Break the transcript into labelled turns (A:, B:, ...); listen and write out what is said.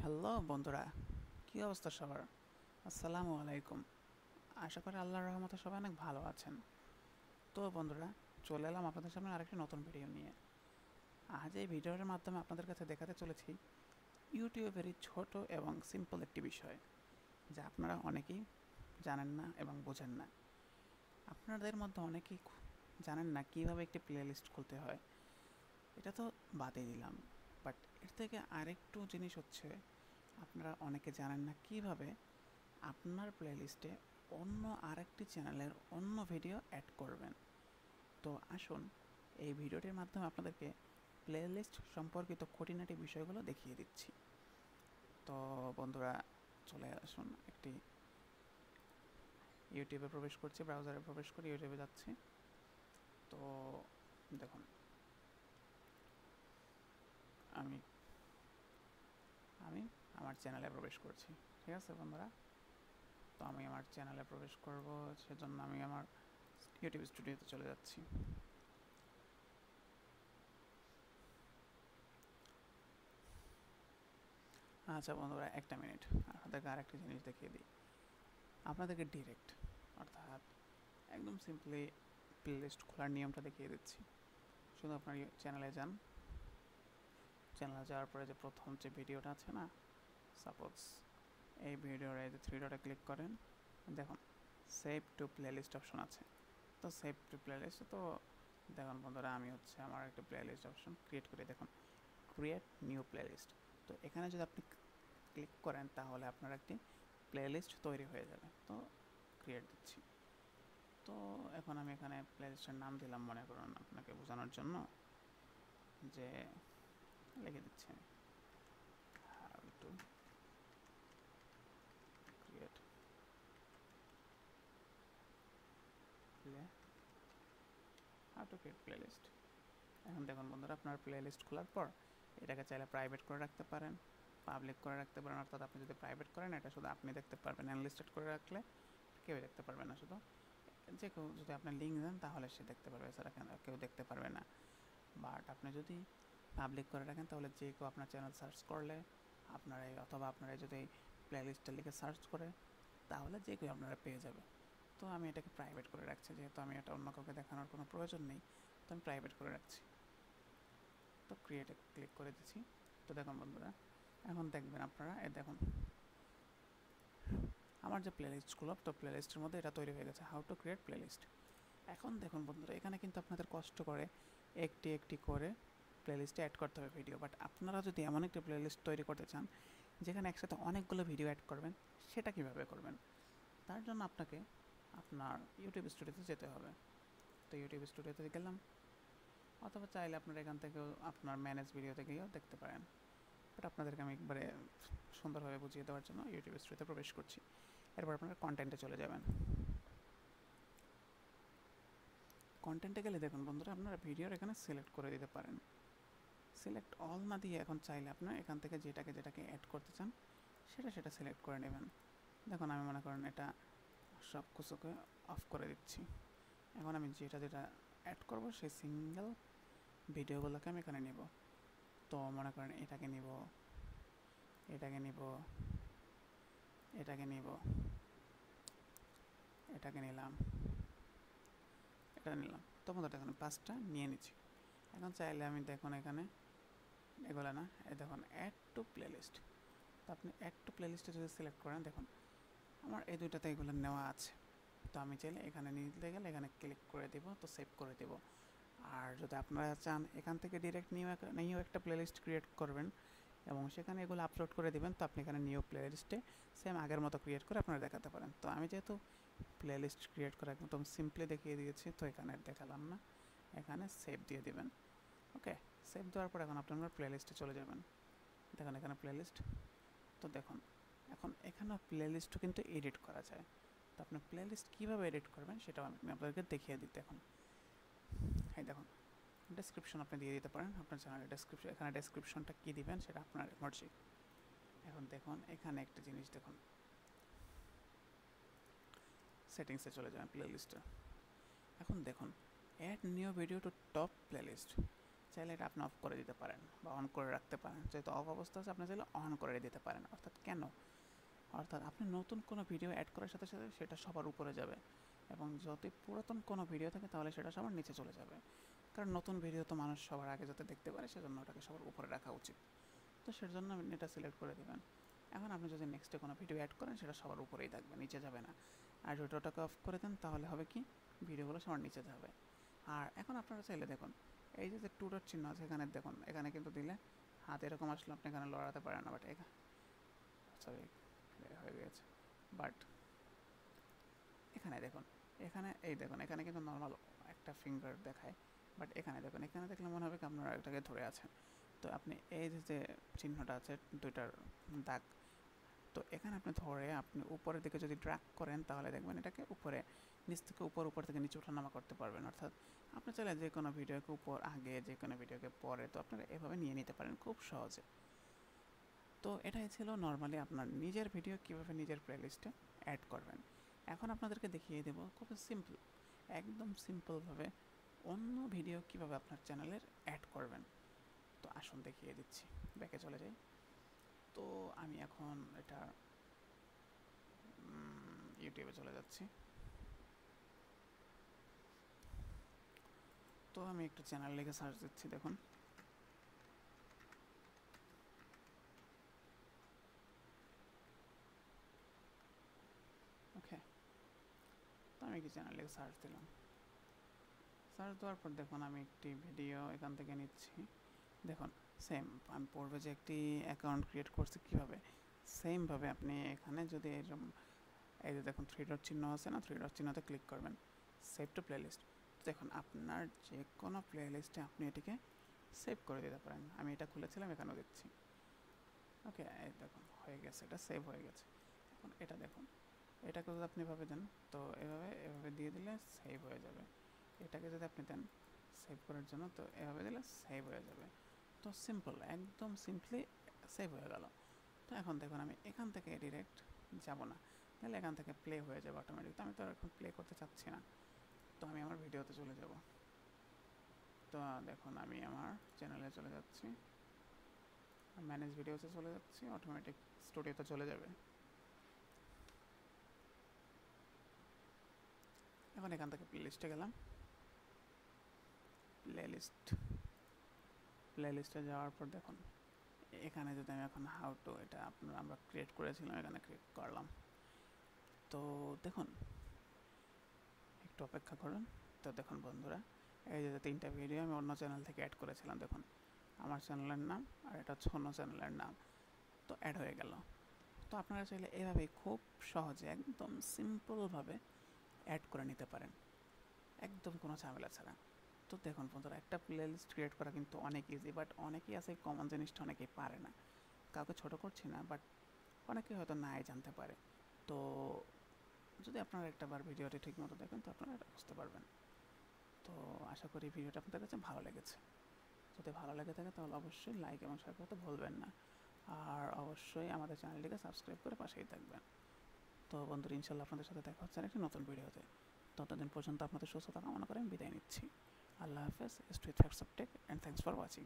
A: Hello বন্ধুরা, কী অবস্থা সবার? আসসালামু আলাইকুম। আশা করি আল্লাহর রহমতে সবাই অনেক ভালো আছেন। তো বন্ধুরা, চলে এলাম আপনাদের সামনে আরেকটি নতুন ভিডিও নিয়ে। আজ এই ভিডিওর মাধ্যমে আপনাদের কাছে দেখাতে চলেছি ইউটিউবেরই ছোট এবং সিম্পল একটি বিষয়, যা আপনারা অনেকেই জানেন না এবং বোঝেন না। আপনাদের মধ্যে অনেকেই জানেন না কীভাবে একটি প্লেলিস্ট খুলতে হয়। এটা তো বাদই দিলাম, বাট এর থেকে আরেকটু জিনিস হচ্ছে, আপনারা অনেকে জানেন না কীভাবে আপনার প্লেলিস্টে অন্য আরেকটি চ্যানেলের অন্য ভিডিও অ্যাড করবেন। তো আসুন এই ভিডিওটির মাধ্যমে আপনাদেরকে প্লেলিস্ট সম্পর্কিত খুঁটিনাটি বিষয়গুলো দেখিয়ে দিচ্ছি। তো বন্ধুরা, চলে আসুন, একটি ইউটিউবে প্রবেশ করছি, ব্রাউজারে প্রবেশ করে ইউটিউবে যাচ্ছি। তো দেখুন, আমি আমি আমার চ্যানেলে প্রবেশ করছি। ঠিক আছে বন্ধুরা, তো আমি আমার চ্যানেলে প্রবেশ করব, সেজন্য আমি আমার ইউটিউব স্টুডিওতে চলে যাচ্ছি। আচ্ছা বন্ধুরা, একটা মিনিট, আপনাদেরকে আরেকটা জিনিস দেখিয়ে দিই। আপনাদেরকে ডিরেক্ট, অর্থাৎ একদম সিম্পলি প্লেলিস্ট খোলার নিয়মটা দেখিয়ে দিচ্ছি। শুধু আপনার চ্যানেলে যান, চ্যানেলে যাওয়ার পরে যে প্রথম যে ভিডিওটা আছে না, সাপোজ এই ভিডিওর এই যে থ্রি ডটে ক্লিক করেন, দেখুন সেভ টু প্লেলিস্ট অপশন আছে। তো সেভ টু প্লেলিস্ট, তো দেখুন বন্ধুরা, আমি হচ্ছে আমার একটা প্লেলিস্ট অপশন ক্রিয়েট করে, দেখুন ক্রিয়েট নিউ প্লেলিস্ট। তো এখানে যদি আপনি ক্লিক করেন তাহলে আপনার একটি প্লেলিস্ট তৈরি হয়ে যাবে। তো ক্রিয়েট দিচ্ছি। তো এখন আমি এখানে প্লেলিস্টের নাম দিলাম, মনে করুন আপনাকে বোঝানোর জন্য, যে লিখে দিচ্ছি আমি হাউ টু ক্রিয়েট প্লেলিস্ট। এখন দেখুন বন্ধুরা, আপনার প্লেলিস্ট খোলার পর এটাকে চাইলে প্রাইভেট করে রাখতে পারেন, পাবলিক করে রাখতে পারেন। অর্থাৎ আপনি যদি প্রাইভেট করেন, এটা শুধু আপনি দেখতে পারবেন, আনলিস্টেড করে রাখলে কেউ দেখতে পারবে না, শুধু যে কেউ যদি আপনি লিঙ্ক দেন তাহলে সে দেখতে পারবে, এছাড়া কেউ দেখতে পারবে না। বাট আপনি যদি পাবলিক করে রাখেন তাহলে যে কেউ আপনার চ্যানেল সার্চ করলে অথবা আপনারা যদি প্লেলিস্টে লিখে সার্চ করে, তাহলে যে কেউ আপনারা পেয়ে যাবে। তো আমি এটাকে প্রাইভেট করে রাখছি, যেহেতু আমি এটা অন্য কাউকে দেখানোর কোনো প্রয়োজন নেই, তো আমি প্রাইভেট করে রাখছি। তো ক্রিয়েটে ক্লিক করে দিচ্ছি। তো দেখুন বন্ধুরা, এখন দেখবেন আপনারা, দেখুন আমার যে প্লেলিস্টগুলো, তো প্লেলিস্টের মধ্যে এটা তৈরি হয়ে গেছে, হাউ টু ক্রিয়েট প্লেলিস্ট। এখন দেখুন বন্ধুরা, এখানে কিন্তু আপনাদের কষ্ট করে একটি একটি করে প্লেলিস্টে অ্যাড করতে হবে ভিডিও। বাট আপনারা যদি এমন একটি প্লেলিস্ট তৈরি করতে চান যেখানে একসাথে অনেকগুলো ভিডিও অ্যাড করবেন, সেটা কীভাবে করবেন? তার জন্য আপনাকে আপনার ইউটিউব স্টুডিওতে যেতে হবে। তো ইউটিউব স্টুডিওতে গেলাম, অথবা চাইলে আপনারা এখান থেকেও আপনার ম্যানেজ ভিডিও থেকেও দেখতে পারেন। বাট আপনাদেরকে আমি একবারে সুন্দরভাবে বুঝিয়ে দেওয়ার জন্য ইউটিউব স্টুডিওতে প্রবেশ করছি। এরপর আপনারা কন্টেন্টে চলে যাবেন। কন্টেন্টে গেলে দেখুন বন্ধুরা, আপনারা ভিডিওর এখানে সিলেক্ট করে দিতে পারেন। সিলেক্ট অল না দিয়ে এখন চাইলে আপনারা এখান থেকে যেটাকে অ্যাড করতে চান সেটা সিলেক্ট করে নেবেন। দেখুন আমি মনে করেন এটা সব কিছুকে অফ করে দিচ্ছি। এখন আমি যেটা অ্যাড করব সেই সিঙ্গেল ভিডিওগুলোকে আমি এখানে নেব। তো মনে করেন এটাকে নিব, এটাকে নিব, এটাকে নিব, এটাকে নিলাম, এটা নিলাম। তো বন্ধুরা দেখুন 5টা নিয়ে নিচ্ছি। এখন চাইলে আমি দেখুন এখানে এগুলো না, দেখুন অ্যাড টু প্লেলিস্ট। তো আপনি অ্যাড টু প্লেলিস্টে যদি সিলেক্ট করেন, দেখুন আমার এই দুইটাতে এগুলো নেওয়া আছে। তো আমি চাইলে এখানে নিতে গেলে এখানে ক্লিক করে দেব, তো সেভ করে দেব। আর যদি আপনারা চান এখান থেকে ডিরেক্ট নিউ একটা প্লেলিস্ট ক্রিয়েট করবেন এবং সেখানে এগুলো আপলোড করে দেবেন, তো আপনি এখানে নিউ প্লেলিস্টে সেম আগের মতো ক্রিয়েট করে আপনারা দেখাতে পারেন। তো আমি যেহেতু প্লেলিস্ট ক্রিয়েট করা একদম সিম্পলি দেখিয়ে দিয়েছি, তো এখানে দেখালাম না, এখানে সেভ দিয়ে দেবেন। ওকে, সেভ দেওয়ার পর এখন আপনার প্লেলিস্টে চলে যাবেন। দেখুন এখানে প্লেলিস্ট। তো দেখুন এখন এখানেও প্লেলিস্টও কিন্তু এডিট করা যায়। তো আপনি প্লেলিস্ট কীভাবে এডিট করবেন সেটাও আমি আপনাদেরকে দেখিয়ে দিতে। এখন এই দেখুন, ডেসক্রিপশন আপনি দিয়ে দিতে পারেন আপনার চ্যানেলের ডেসক্রিপশন। এখানে ডেসক্রিপশনটা কী দিবেন সেটা আপনার মর্জি। এখন দেখুন এখানে একটা জিনিস দেখুন, সেটিংসে চলে যাবেন প্লেলিস্টে। এখন দেখুন add new video to top playlist. চাইলে এটা আপনি অফ করে দিতে পারেন বা অন করে রাখতে পারেন। যেহেতু অফ অবস্থা আছে, আপনি চাইলে অন করে দিতে পারেন। অর্থাৎ কেন? অর্থাৎ আপনি নতুন কোনো ভিডিও অ্যাড করার সাথে সাথে সেটা সবার উপরে যাবে, এবং যদি পুরাতন কোনো ভিডিও থাকে তাহলে সেটা সবার নিচে চলে যাবে। কারণ নতুন ভিডিও তো মানুষ সবার আগে যাতে দেখতে পারে, সেজন্য ওটাকে সবার উপরে রাখা উচিত। তো সেজন্য আপনি এটা সিলেক্ট করে দেবেন। এখন আপনি যদি নেক্সটে কোনো ভিডিও অ্যাড করেন, সেটা সবার উপরেই থাকবে, নিচে যাবে না। আর যদি ওটাকে অফ করে দেন, তাহলে হবে কি, ভিডিওগুলো সবার নিচে যাবে। আর এখন আপনারা চাইলে দেখুন, এই যে টু ডট চিহ্ন আছে এখানে, দেখুন এখানে কিন্তু দিলে হাত এরকম আসলে আপনি এখানে লড়াতে পারেন না, বাট এখানে সরি হয়ে গেছে। বাট এখানে দেখুন, এখানে এই দেখুন, এখানে কিন্তু নর্মাল একটা ফিঙ্গার দেখায়, বাট এখানে দেখুন, এখানে দেখলে মনে হবে কি আপনারা এটাকে ধরে আছেন। তো আপনি এই যে চিহ্নটা আছে দুইটার দাগ, তো এখানে আপনি ধরে আপনি উপরের দিকে যদি ড্র্যাগ করেন, তাহলে দেখবেন এটাকে উপরে, নিচ থেকে উপর, উপর থেকে নিচে ওঠানামা করতে পারবেন। অর্থাৎ আপনি চাইলে যে কোনো ভিডিওকে উপর আগে, যে কোনো ভিডিওকে পরে, তো আপনারা এভাবে নিয়ে নিতে পারেন খুব সহজে। তো এটাই ছিল নর্মালি আপনার নিজের ভিডিও কীভাবে নিজের প্লেলিস্টে অ্যাড করবেন। এখন আপনাদেরকে দেখিয়ে দেবো খুব সিম্পল, একদম সিম্পলভাবে অন্য ভিডিও কীভাবে আপনার চ্যানেলের অ্যাড করবেন। তো আসুন দেখিয়ে দিচ্ছি, ব্যাকে চলে যাই। তো আমি এখন এটা ইউটিউবে চলে যাচ্ছি। তো আমি একটু চ্যানেল লিখে সার্চ দিচ্ছি, দেখুন ওকে। তো আমি একটি চ্যানেল লিখে সার্চ দিলাম। সার্চ দেওয়ার পর দেখুন আমি একটি ভিডিও এখান থেকে নিচ্ছি। দেখুন সেম, আমি পূর্বে যে একটি অ্যাকাউন্ট ক্রিয়েট করছি কীভাবে, সেমভাবে আপনি এখানে যদি এরকম এই যে দেখুন থ্রি ডট চিহ্ন আছে না, থ্রি ডট চিহ্নতে ক্লিক করবেন, সেভ টু প্লেলিস্ট। দেখুন আপনার যে কোনো প্লেলিস্টে আপনি এটিকে সেভ করে দিতে পারেন। আমি এটা খুলেছিলাম, এখানেও দেখছি। ওকে, এই দেখুন হয়ে গেছে, এটা সেভ হয়ে গেছে। এখন এটা দেখুন, এটাকে যদি আপনি এভাবে দেন, তো এভাবে এভাবে দিয়ে দিলে সেভ হয়ে যাবে। এটাকে যদি আপনি দেন সেভ করার জন্য, তো এভাবে দিলে সেভ হয়ে যাবে। তো সিম্পল, একদম সিম্পলি সেভ হয়ে গেল। তো এখন দেখুন আমি এখান থেকে ডিরেক্ট যাব না, তাহলে এখান থেকে প্লে হয়ে যাবে অটোমেটিক। তো আমি তো এখন প্লে করতে চাচ্ছি না, তো আমি আমার ভিডিওতে চলে যাব। তো দেখুন আমি আমার চ্যানেলে চলে যাচ্ছি, ম্যানেজ ভিডিওতে চলে যাচ্ছি, অটোমেটিক স্টুডিওতে চলে যাবে। এখন এখান থেকে প্লেলিস্টে গেলাম, প্লেলিস্টে যাওয়ার পর দেখুন এখানে যদি আমি এখন হাউ টু, এটা আমরা ক্রিয়েট করেছিলাম, এখানে ক্রিয়েট করলাম। তো দেখুন একটু অপেক্ষা করুন। তো দেখুন বন্ধুরা, এই যে তিনটা ভিডিও আমি অন্য চ্যানেল থেকে অ্যাড করেছিলাম, দেখুন আমার চ্যানেলের নাম আর এটা হচ্ছে অন্য চ্যানেলের নাম, তো অ্যাড হয়ে গেল। তো আপনারা চাইলে এভাবেই খুব সহজে একদম সিম্পলভাবে অ্যাড করে নিতে পারেন, একদম কোনো ঝামেলা ছাড়া। তো দেখুন বন্ধুরা, একটা প্লেলিস্ট ক্রিয়েট করা কিন্তু অনেক ইজি, বাট অনেকেই আছে কমন জিনিসটা অনেকেই পারে না। কাউকে ছোটো করছি না, বাট অনেকে হয়তো নাই জানতে পারে। তো যদি আপনারা একটাবার ভিডিওটি ঠিক মতো দেখেন, তো আপনারা এটা বুঝতে পারবেন। তো আশা করি ভিডিওটা আপনাদের কাছে ভালো লেগেছে। যদি ভালো লেগে থাকে তাহলে অবশ্যই লাইক এবং শেয়ার করতে ভুলবেন না। আর অবশ্যই আমাদের চ্যানেলটিকে সাবস্ক্রাইব করে পাশেই থাকবেন। তো বন্ধুরা, ইনশাল্লাহ আপনাদের সাথে দেখা হচ্ছে একটি নতুন ভিডিওতে। ততদিন পর্যন্ত আপনাদের সুস্থতা কামনা করে আমি বিদায় নিচ্ছি। আল্লাহ হাফেজ, stay with facts of tech, and thanks for watching.